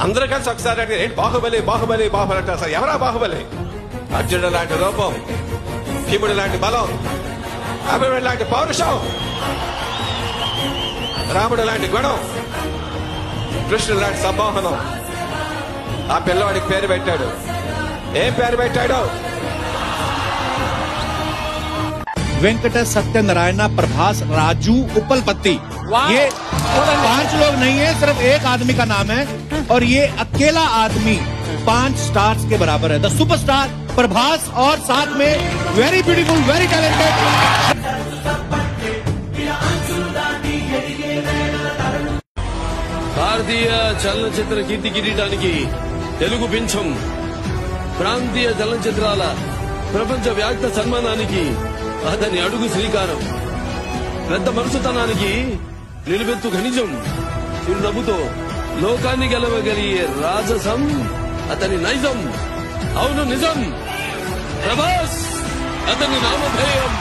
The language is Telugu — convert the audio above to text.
అందరూ కలిసి ఒకసారి అంటే ఏంటి బాహుబలి బాహుబలి బాహుబలి అంటారు సార్. ఎవరా బాహుబలి? అర్జునుడు లాంటి రూపం, భీముడు లాంటి బలం, అభిమన్యుడు లాంటి పౌరుషం, రాముడు లాంటి గుణం, కృష్ణుడు లాంటి సంమోహనం. ఆ పిల్లవాడికి పేరు పెట్టాడు. ఏం పేరు పెట్టాడు? वेंकट सत्यनारायण प्रभास राजू उपलपति। ये 5 लोग नहीं है, सिर्फ एक आदमी का नाम है और ये अकेला आदमी 5 स्टार्स के बराबर है। द सुपरस्टार प्रभास और साथ में वेरी ब्यूटीफुल वेरी टैलेंटेड। భారతీయ చలనచిత్ర కీర్తి కిరీటానికి తెలుగు పింఛం, ప్రాంతీయ చలనచిత్రాల ప్రపంచ వ్యాప్త సన్మానానికి అతని అడుగు శ్రీకారం, పెద్ద మనసుతనానికి నిలువెత్తు ఖనిజం, చిరునవ్వుతో లోకాన్ని గెలవగలిగే రాజసం అతని నైజం. అవును నిజం, ప్రభాస్ అతని నామధేయం.